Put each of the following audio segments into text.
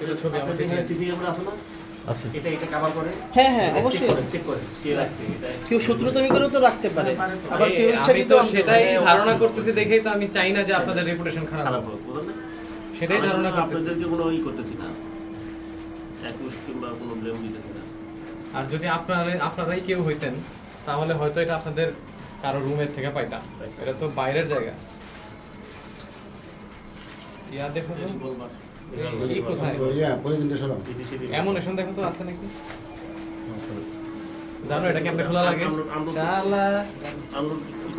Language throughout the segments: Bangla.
দুটো ছবি আমাকে এখানে সিসি ক্যামেরা আছে না? আচ্ছা এটা কভার করে। হ্যাঁ হ্যাঁ অবশ্যই চেক করে কে রাখছে এটা। কেউ শত্রুতামি করেও তো রাখতে পারে, আবার কেউ আমি ইচ্ছাকৃত তো সেটাই ধারণা করতেছি দেখেই তো আমি চাই না যে আপনাদের রেপুটেশন খারাপ খারাপ হোক। হোক, বুঝলেন না? সেটাই ধারণা করতেছি। আপনাদেরকে কোনো করতেছি না। একুশ কিংবা কোনো ব্লেম দিতেছি না। আর যদি আপনারাই কেউ হইতেন তাহলে হয়তো এটা আপনাদের কারো রুমের থেকে পাইতাম। এটা তো বাইরের জায়গা। ইয়া দেখো তো এই কোথায় এমন দেখো তো আছে নাকি? জানো এটা কেমনে খোলা লাগে? শালা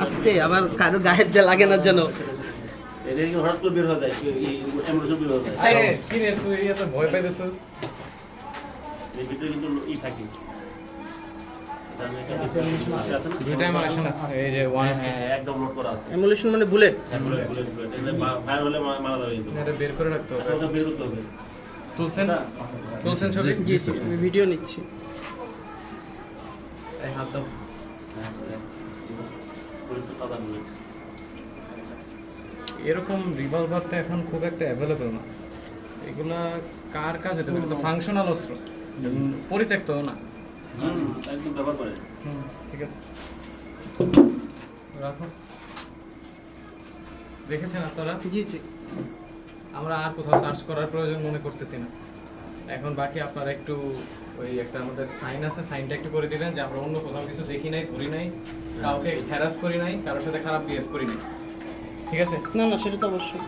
আস্তে, আবার কারো গায়ের দিয়ে লাগে না যেন। এটা কি হঠাৎ করে বের হয়ে যায়? এই অ্যাম্বুলেন্স বের হয়ে যায়। আরে কি রে তুই এত ভয় পাইতেছিস? এর ভিতরে কিন্তু ই থাকে। এটা আমি একটা আছে না? দুইটা এমুলেশন আছে এই যে ওয়ান হ্যাঁ, একদম নোট করা আছে। এমুলেশন মানে বুলেট। বুলেট। এই যে ফায়ার হলে মারা যাবে কিন্তু। এটা বের করে রাখতে হবে। ওটা বের করতে হবে। তুলছেন ছবি? জি জি, আমি ভিডিও নিচ্ছি। এই হাত দাও। বুলেট তো সাদা বুলেট। এরকম রিভলভার তো এখন খুব একটা অ্যাভেলেবল না। এগুলা কার কাজ হতে পারে? তো ফাংশনাল অস্ত্র, পরিত্যক্ত না। একদম ব্যবহার করে। ঠিক আছে, রাখো। দেখেছেন আপনারা? জি জি, আমরা আর কোথাও সার্চ করার প্রয়োজন মনে করতেছি না। এখন বাকি আপনারা একটু ওই একটা আমাদের সাইন আছে, সাইনটা একটু করে দিবেন যে আমরা অন্য কোথাও কিছু দেখি নাই, ধরি নাই, কাউকে হ্যারাস করি নাই, কারোর সাথে খারাপ বিহেভ করি নাই। ঠিক আছে? না না সেটা তো অবশ্যই।